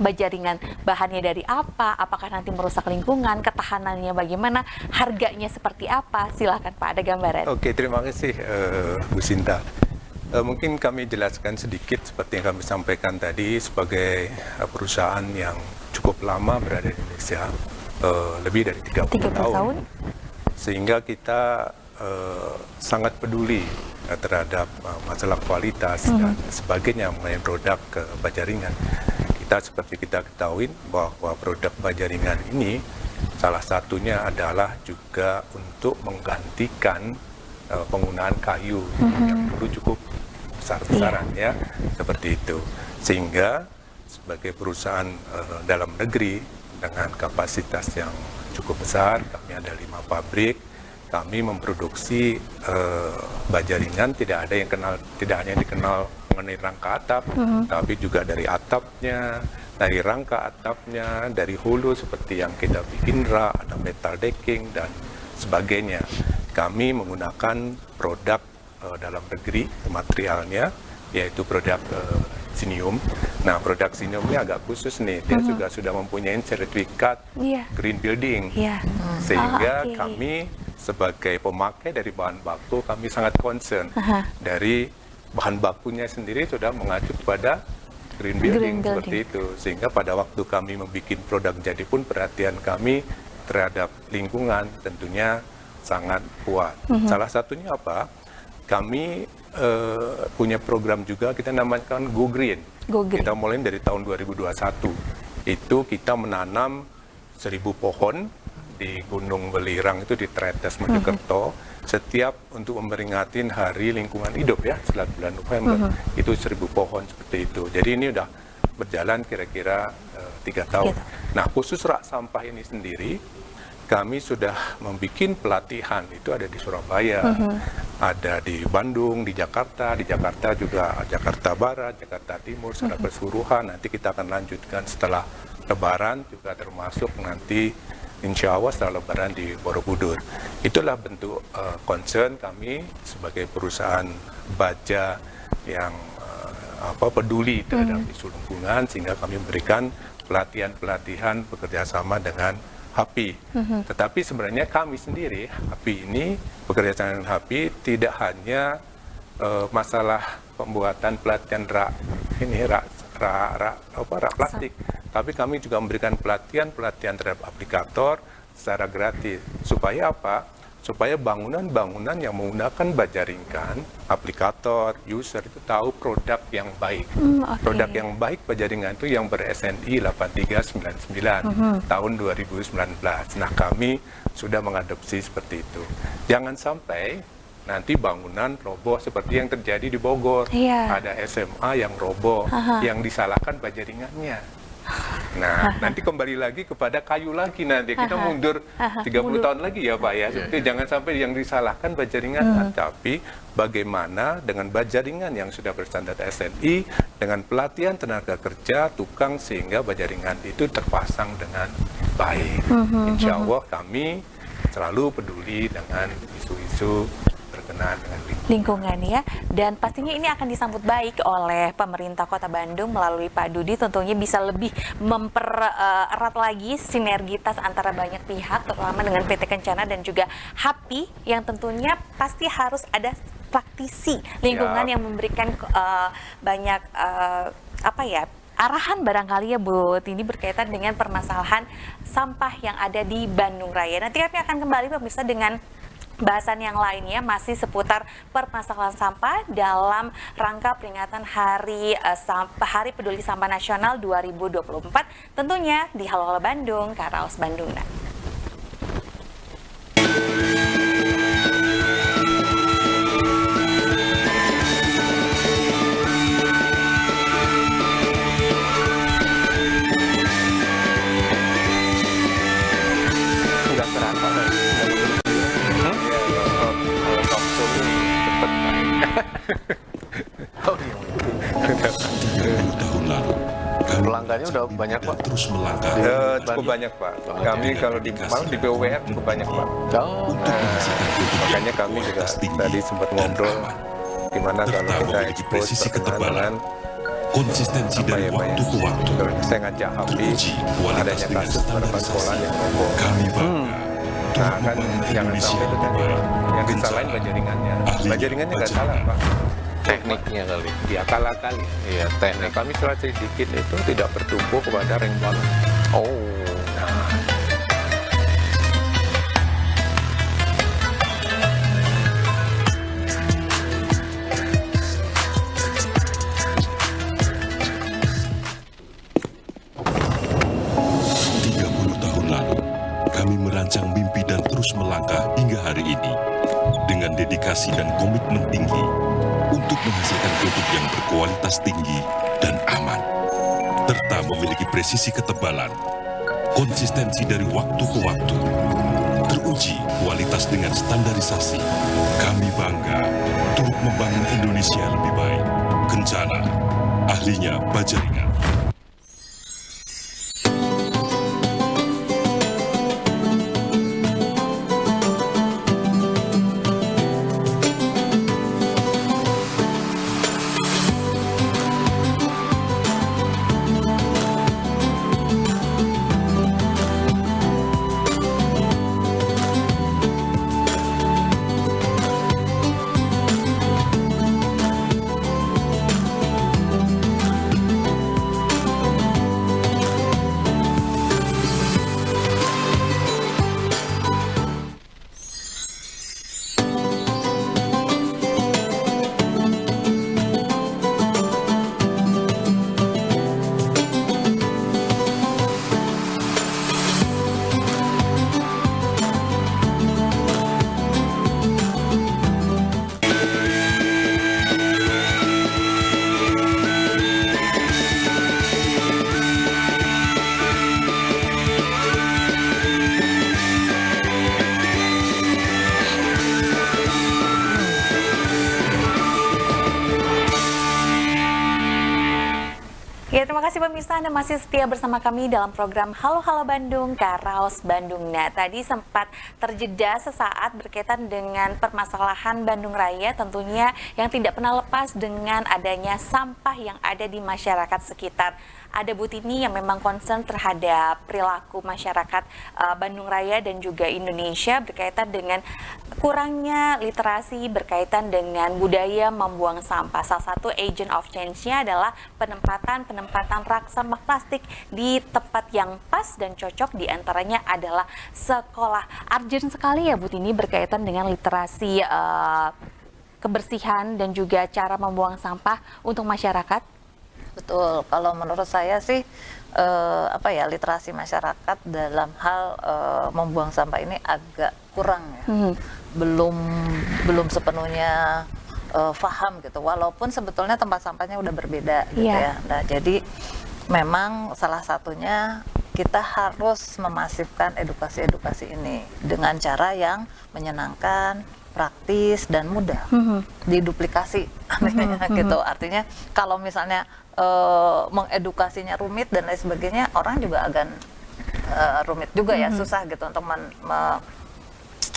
Speaker 1: Bajaringan, bahannya dari apa, apakah nanti merusak lingkungan, ketahanannya bagaimana, harganya seperti apa? Silakan Pak, ada gambaran.
Speaker 3: Oke, terima kasih Bu Sinta. Mungkin kami jelaskan sedikit seperti yang kami sampaikan tadi, sebagai perusahaan yang cukup lama berada di Indonesia, lebih dari 30 tahun. Sehingga kita sangat peduli terhadap masalah kualitas dan sebagainya mengenai produk Bajaringan. Kita seperti kita ketahui bahwa produk Bajaringan ini salah satunya adalah juga untuk menggantikan penggunaan kayu yang dulu cukup besar-besaran ya, seperti itu. Sehingga sebagai perusahaan dalam negeri dengan kapasitas yang cukup besar, kami ada 5 pabrik, kami memproduksi Bajaringan, tidak hanya dikenal mengenai rangka atap, tapi juga dari atapnya, dari rangka atapnya, dari hulu seperti yang kita bikin rak, ada metal decking dan sebagainya. Kami menggunakan produk dalam negeri, materialnya, yaitu produk Sinium. Nah, produk Sinium ini agak khusus nih, dia juga sudah mempunyai sertifikat Green Building, sehingga kami sebagai pemakai dari bahan baku, kami sangat concern dari bahan bakunya sendiri sudah mengacu pada Green Building seperti itu. Sehingga pada waktu kami membuat produk jadi pun perhatian kami terhadap lingkungan tentunya sangat kuat. Salah satunya apa? Kami punya program juga, kita namakan Go Green. Kita mulai dari tahun 2021. Itu kita menanam 1000 pohon di Gunung Welirang, itu di Tretes, Mojokerto. Setiap untuk memperingati Hari Lingkungan Hidup ya, setelah bulan November. Itu 1000 pohon seperti itu. Jadi ini udah berjalan kira-kira 3 tahun. Nah, khusus rak sampah ini sendiri, kami sudah membuat pelatihan, itu ada di Surabaya, ada di Bandung, di Jakarta juga Jakarta Barat, Jakarta Timur, secara keseluruhan. Nanti kita akan lanjutkan setelah Lebaran, juga termasuk nanti insya Allah setelah Lebaran di Borobudur. Itulah bentuk concern kami sebagai perusahaan baja yang peduli terhadap isu lingkungan, sehingga kami memberikan pelatihan-pelatihan bekerjasama dengan HAPI. Tetapi sebenarnya kami sendiri, HAPI ini, bekerja sama dengan HAPI tidak hanya masalah pembuatan pelatihan rak plastik, tapi kami juga memberikan pelatihan terhadap aplikator secara gratis. Supaya apa? supaya bangunan-bangunan yang menggunakan Bajaringan, aplikator, user itu tahu produk yang baik. Produk yang baik Bajaringan itu yang ber-SNI 8399 tahun 2019. Nah, kami sudah mengadopsi seperti itu. Jangan sampai nanti bangunan roboh seperti yang terjadi di Bogor. Ada SMA yang roboh, yang disalahkan Bajaringannya. Nah, nanti kembali lagi kepada kayu lagi nanti. Kita mundur 30 tahun lagi ya Pak ya. Jadi jangan sampai yang disalahkan Bajaringan. Tapi bagaimana dengan Bajaringan yang sudah berstandar SNI, dengan pelatihan tenaga kerja, tukang, sehingga Bajaringan itu terpasang dengan baik. Insya Allah kami selalu peduli dengan isu-isu berkenaan dengan
Speaker 1: lingkungan ya, dan pastinya ini akan disambut baik oleh pemerintah Kota Bandung melalui Pak Dudi, tentunya bisa lebih mempererat lagi sinergitas antara banyak pihak, terutama dengan PT Kencana dan juga HAPI, yang tentunya pasti harus ada praktisi lingkungan yang memberikan banyak arahan barangkali ya Bu Tini berkaitan dengan permasalahan sampah yang ada di Bandung Raya. Nanti kami akan kembali pemirsa dengan bahasan yang lainnya masih seputar permasalahan sampah dalam rangka peringatan Hari Peduli Sampah Nasional 2024, tentunya di Halo Halo Bandung, Karaos Bandung.
Speaker 5: Tahun lalu,
Speaker 8: pelanggannya udah banyak Pak.
Speaker 5: Terus melangkah.
Speaker 3: Cukup banyak Pak. Kami kalau di PUPR cukup banyak Pak. Makanya kami juga tadi sempat ngobrol gimana kalau kita ekspos perkenalan
Speaker 5: konsistensi dari waktu ke waktu.
Speaker 3: Saya ngajak HAPI adanya kasus beberapa sekolah yang roboh.
Speaker 5: Kami bangga.
Speaker 3: Nah kan jangan sampai itu tadi yang disalahin Bajaringannya. Bajaringannya nggak salah Pak.
Speaker 8: Tekniknya kali.
Speaker 3: Ya kali.
Speaker 8: Iya, teknik.
Speaker 3: Kami strategi dikit itu tidak bertumbuh kepada ring balon.
Speaker 8: Oh.
Speaker 5: merancang mimpi dan terus melangkah hingga hari ini dengan dedikasi dan komitmen tinggi untuk menghasilkan produk yang berkualitas tinggi dan aman, serta memiliki presisi ketebalan, konsistensi dari waktu ke waktu, teruji kualitas dengan standarisasi. Kami bangga turut membangun Indonesia lebih baik. Kencana, ahlinya Bajaringan.
Speaker 1: Ya, terima kasih pemirsa, Anda masih setia bersama kami dalam program Halo Halo Bandung, Karaos Bandung. Nah, tadi sempat terjeda sesaat berkaitan dengan permasalahan Bandung Raya, tentunya yang tidak pernah lepas dengan adanya sampah yang ada di masyarakat sekitar. Ada Bu Tini yang memang concern terhadap perilaku masyarakat Bandung Raya dan juga Indonesia berkaitan dengan kurangnya literasi berkaitan dengan budaya membuang sampah. Salah satu agent of change-nya adalah penempatan rak sampah plastik di tempat yang pas dan cocok, diantaranya adalah sekolah. Urgent sekali ya Bu Tini berkaitan dengan literasi kebersihan dan juga cara membuang sampah untuk masyarakat.
Speaker 2: Betul, kalau menurut saya sih literasi masyarakat dalam hal membuang sampah ini agak kurang ya. Belum sepenuhnya paham gitu, walaupun sebetulnya tempat sampahnya udah berbeda gitu ya. Nah, jadi memang salah satunya kita harus memasifkan edukasi ini dengan cara yang menyenangkan, praktis dan mudah diduplikasi gitu. Artinya kalau misalnya mengedukasinya rumit dan lain sebagainya, orang juga akan rumit juga ya, susah gitu untuk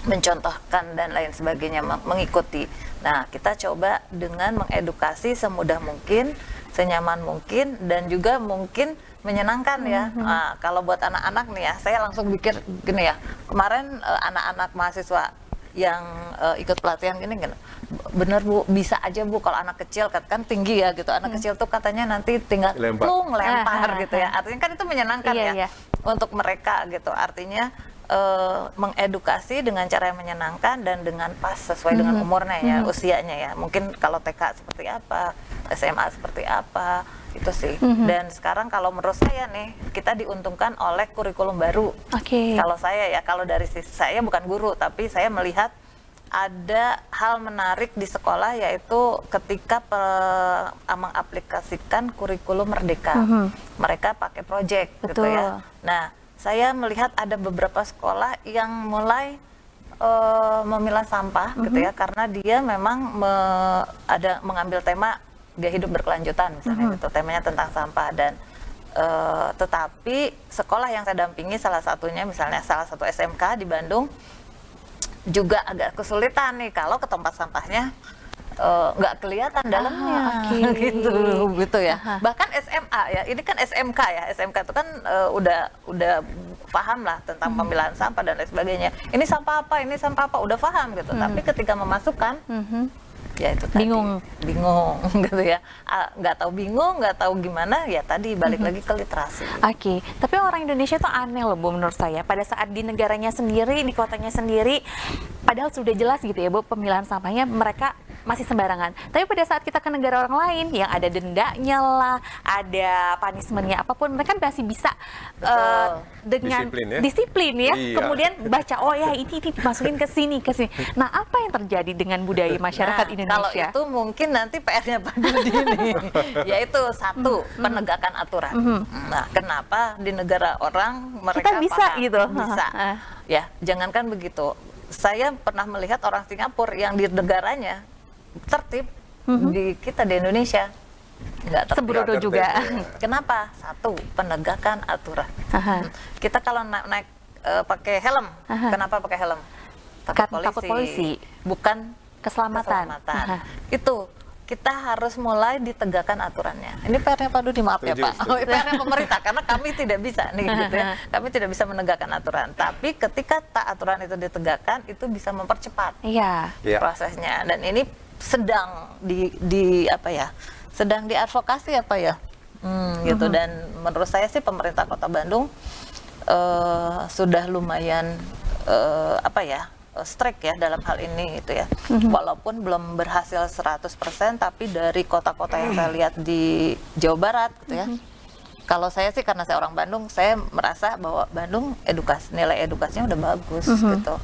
Speaker 2: mencontohkan dan lain sebagainya, mengikuti. Nah, kita coba dengan mengedukasi semudah mungkin, senyaman mungkin, dan juga mungkin menyenangkan ya. Nah, kalau buat anak-anak nih ya, saya langsung pikir gini ya, kemarin anak-anak mahasiswa yang ikut pelatihan gini, bener Bu, bisa aja Bu kalau anak kecil kan tinggi ya gitu, anak kecil tuh katanya nanti tinggal lempar gitu ya, artinya kan itu menyenangkan untuk mereka gitu. Artinya mengedukasi dengan cara yang menyenangkan dan dengan pas sesuai dengan umurnya ya, usianya ya. Mungkin kalau TK seperti apa, SMA seperti apa, itu sih. Dan sekarang kalau menurut saya nih, kita diuntungkan oleh kurikulum baru. Kalau saya ya, kalau dari sisi saya bukan guru, tapi saya melihat ada hal menarik di sekolah, yaitu ketika mengaplikasikan kurikulum merdeka. Mereka pakai project gitu ya. Nah, saya melihat ada beberapa sekolah yang mulai memilah sampah gitu ya, karena dia memang mengambil tema gaya hidup berkelanjutan misalnya gitu, temanya tentang sampah. Dan tetapi sekolah yang saya dampingi, salah satunya misalnya salah satu SMK di Bandung, juga agak kesulitan nih kalau ke tempat sampahnya nggak kelihatan dalamnya gitu ya. Bahkan SMA ya, ini kan SMK ya, SMK itu kan udah paham lah tentang pemilahan sampah dan lain sebagainya. Ini sampah apa, udah paham gitu. Tapi ketika memasukkan ya itu tadi, bingung gitu ya, nggak tahu gimana ya, tadi balik lagi ke literasi.
Speaker 1: Tapi orang Indonesia tuh aneh loh Bu, menurut saya. Pada saat di negaranya sendiri, di kotanya sendiri, padahal sudah jelas gitu ya Bu, pemilahan sampahnya, mereka masih sembarangan. Tapi pada saat kita ke negara orang lain yang ada dendanya lah, ada punishment-nya apapun, mereka masih bisa dengan disiplin ya. Kemudian baca, oh ya ini dimasukin ke sini. Nah, apa yang terjadi dengan budaya masyarakat Indonesia?
Speaker 2: Kalau itu mungkin nanti PR-nya Pak Dudi nih, yaitu satu, penegakan aturan. Nah, kenapa di negara orang mereka
Speaker 1: kita bisa
Speaker 2: paham,
Speaker 1: gitu?
Speaker 2: Bisa. Ya, jangankan begitu. Saya pernah melihat orang Singapura yang di negaranya tertib, di kita di Indonesia nggak tertib.
Speaker 1: Sembrono juga.
Speaker 2: Kenapa? Satu, penegakan aturan. Kita kalau naik pakai helm, kenapa pakai helm?
Speaker 1: Takut polisi.
Speaker 2: Bukan keselamatan. Itu kita harus mulai ditegakkan aturannya. Ini PR-nya Pak Dudi, maaf ya Pak. PR-nya pemerintah, karena kami tidak bisa nih gitu ya. Kami tidak bisa menegakkan aturan. Tapi ketika aturan itu ditegakkan, itu bisa mempercepat prosesnya. Dan ini sedang sedang diadvokasi apa ya, gitu. Dan menurut saya sih pemerintah Kota Bandung sudah lumayan strict ya dalam hal ini gitu ya. Walaupun belum berhasil 100%, tapi dari kota-kota yang saya lihat di Jawa Barat gitu ya. Kalau saya sih, karena saya orang Bandung, saya merasa bahwa Bandung nilai edukasinya udah bagus gitu.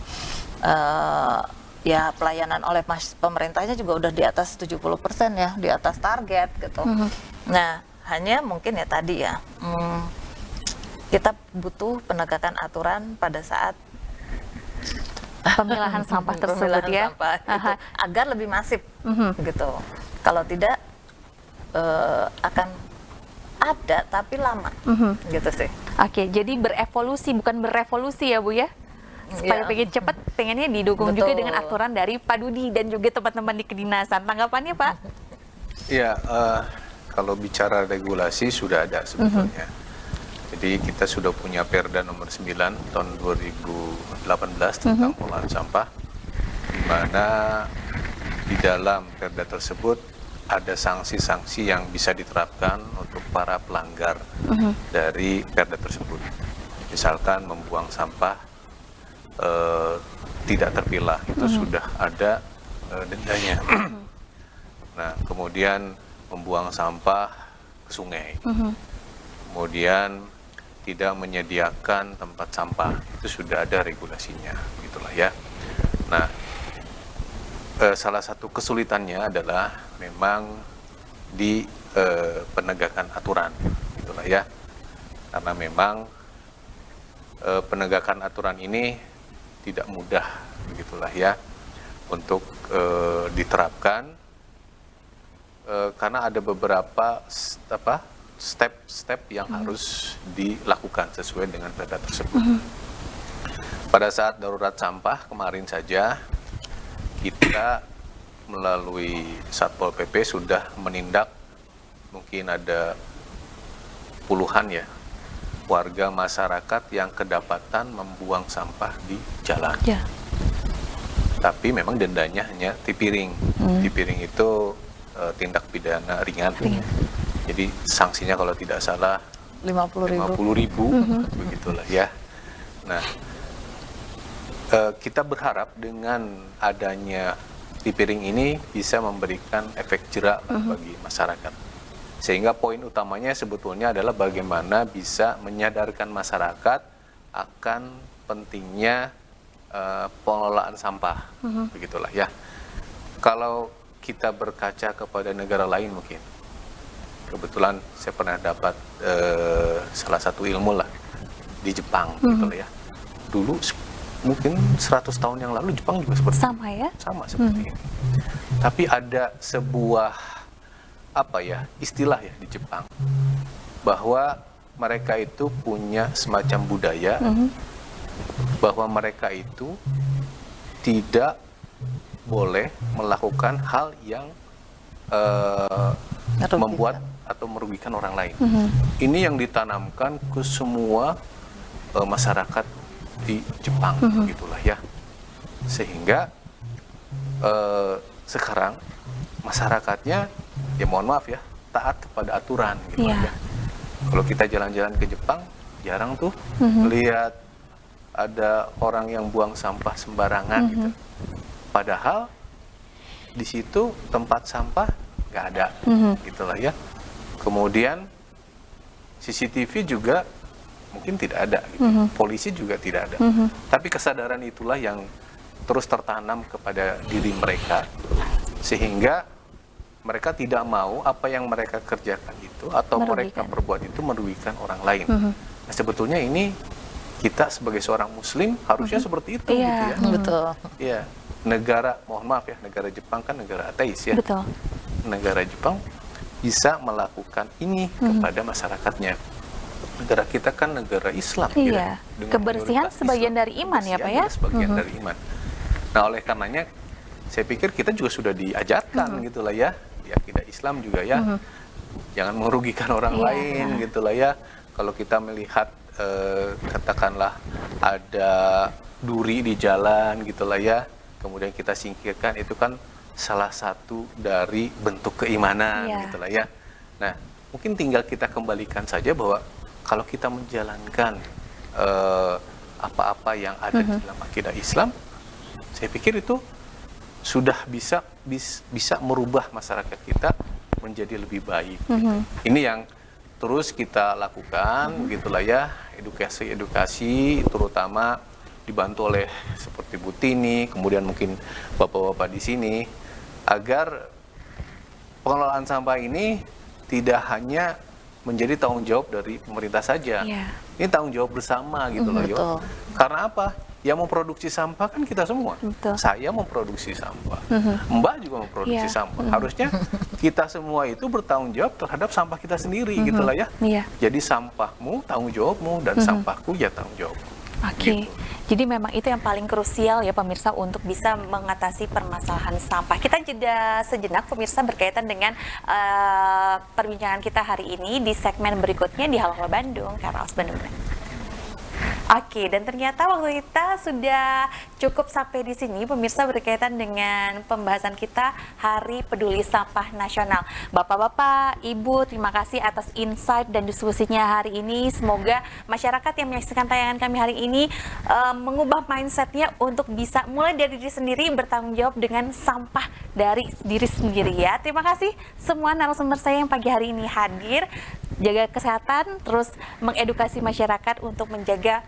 Speaker 2: Ya, pelayanan oleh pemerintahnya juga udah di atas 70% ya, di atas target gitu. Nah, hanya mungkin ya tadi ya, kita butuh penegakan aturan pada saat
Speaker 1: pemilahan sampah tersebut ya,
Speaker 2: gitu, agar lebih masif gitu. Kalau tidak akan ada tapi lama gitu sih.
Speaker 1: Jadi berevolusi bukan berevolusi ya Bu ya. Supaya pengen cepat, pengennya didukung juga dengan aturan dari Pak Dudi dan juga teman-teman di kedinasan. Tanggapannya Pak?
Speaker 8: Ya, kalau bicara regulasi sudah ada sebetulnya. Jadi kita sudah punya Perda nomor 9 tahun 2018 tentang pengolahan sampah, di mana di dalam Perda tersebut ada sanksi-sanksi yang bisa diterapkan untuk para pelanggar dari perda tersebut. Misalkan membuang sampah tidak terpilah, itu sudah ada dendanya. Nah, kemudian membuang sampah ke sungai, kemudian tidak menyediakan tempat sampah, itu sudah ada regulasinya, gitulah ya. Nah, salah satu kesulitannya adalah memang di penegakan aturan, gitulah ya. Karena memang penegakan aturan ini tidak mudah, begitulah ya, untuk diterapkan, karena ada beberapa step-step yang harus dilakukan sesuai dengan perda tersebut. Pada saat darurat sampah kemarin saja, kita melalui Satpol PP sudah menindak mungkin ada puluhan ya warga masyarakat yang kedapatan membuang sampah di jalan. Ya. Tapi memang dendanya hanya tipiring. Tipiring itu tindak pidana ringan. Jadi sanksinya kalau tidak salah 50.000, begitulah ya. Nah, kita berharap dengan adanya tipiring ini bisa memberikan efek jerak bagi masyarakat. Sehingga poin utamanya sebetulnya adalah bagaimana bisa menyadarkan masyarakat akan pentingnya pengelolaan sampah, begitulah ya. Kalau kita berkaca kepada negara lain mungkin, kebetulan saya pernah dapat salah satu ilmu lah di Jepang, gitu ya. Dulu mungkin 100 tahun yang lalu Jepang juga seperti
Speaker 1: sama ya?
Speaker 8: Sama seperti ini. Tapi ada sebuah istilah ya di Jepang, bahwa mereka itu punya semacam budaya, bahwa mereka itu tidak boleh melakukan hal yang membuat atau merugikan orang lain. Ini yang ditanamkan ke semua masyarakat di Jepang, gitulah ya. Sehingga sekarang masyarakatnya, ya mohon maaf ya, taat kepada aturan, gitu ya. Kalau kita jalan-jalan ke Jepang, jarang tuh lihat ada orang yang buang sampah sembarangan, gitu. Padahal di situ tempat sampah nggak ada, gitulah ya. Kemudian CCTV juga mungkin tidak ada, gitu. Polisi juga tidak ada. Tapi kesadaran itulah yang terus tertanam kepada diri mereka, sehingga mereka tidak mau apa yang mereka kerjakan itu atau mereka perbuat itu merugikan orang lain. Nah, sebetulnya ini kita sebagai seorang Muslim harusnya seperti itu, gitu ya.
Speaker 2: Betul.
Speaker 8: Iya, negara, mohon maaf ya, negara Jepang kan negara ateis ya.
Speaker 1: Betul.
Speaker 8: Negara Jepang bisa melakukan ini kepada masyarakatnya. Negara kita kan negara Islam.
Speaker 1: Iya.
Speaker 8: Ya,
Speaker 1: Kebersihan sebagian dari iman ya Pak ya.
Speaker 8: Sebagian dari iman. Nah, oleh karenanya saya pikir kita juga sudah diajarkan gitulah ya. Ya kita Islam juga ya, jangan merugikan orang lain, gitulah ya. Kalau kita melihat katakanlah ada duri di jalan, gitulah ya, kemudian kita singkirkan, itu kan salah satu dari bentuk keimanan, gitulah ya. Nah, mungkin tinggal kita kembalikan saja bahwa kalau kita menjalankan apa-apa yang ada di dalam akidah Islam, saya pikir itu sudah bisa merubah masyarakat kita menjadi lebih baik. Gitu. Ini yang terus kita lakukan, gitulah ya, edukasi, terutama dibantu oleh seperti Bu Tini, kemudian mungkin bapak-bapak di sini, agar pengelolaan sampah ini tidak hanya menjadi tanggung jawab dari pemerintah saja. Ini tanggung jawab bersama, gitu loh, yo. Karena apa? Yang memproduksi sampah kan kita semua. Saya memproduksi sampah, Mbak juga memproduksi sampah. Harusnya kita semua itu bertanggung jawab terhadap sampah kita sendiri, gitulah ya. Jadi sampahmu tanggung jawabmu dan sampahku ya tanggung jawabku. Gitu.
Speaker 1: Jadi memang itu yang paling krusial ya pemirsa untuk bisa mengatasi permasalahan sampah. Kita jeda sejenak pemirsa berkaitan dengan perbincangan kita hari ini di segmen berikutnya di Halo Bandung, Karaos Bandung. Oke, dan ternyata waktu kita sudah cukup sampai di sini, pemirsa, berkaitan dengan pembahasan kita Hari Peduli Sampah Nasional. Bapak-bapak, Ibu, terima kasih atas insight dan diskusinya hari ini. Semoga masyarakat yang menyaksikan tayangan kami hari ini mengubah mindsetnya untuk bisa mulai dari diri sendiri bertanggung jawab dengan sampah dari diri sendiri ya. Terima kasih semua narasumber saya yang pagi hari ini hadir. Jaga kesehatan, terus mengedukasi masyarakat untuk menjaga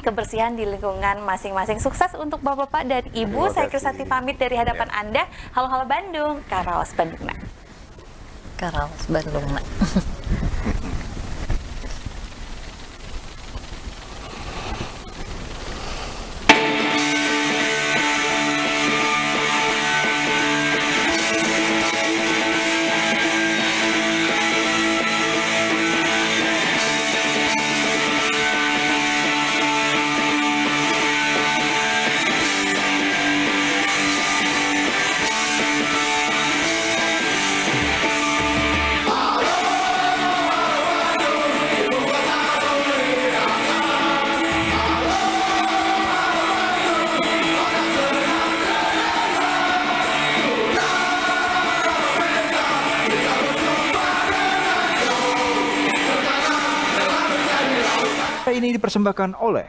Speaker 1: kebersihan di lingkungan masing-masing. Sukses untuk Bapak-bapak dan Ibu. Saya Krisanti pamit dari hadapan Anda. Halo-halo Bandung, Karaos Bandung.
Speaker 2: Karaos Bandung.
Speaker 9: Ini dipersembahkan oleh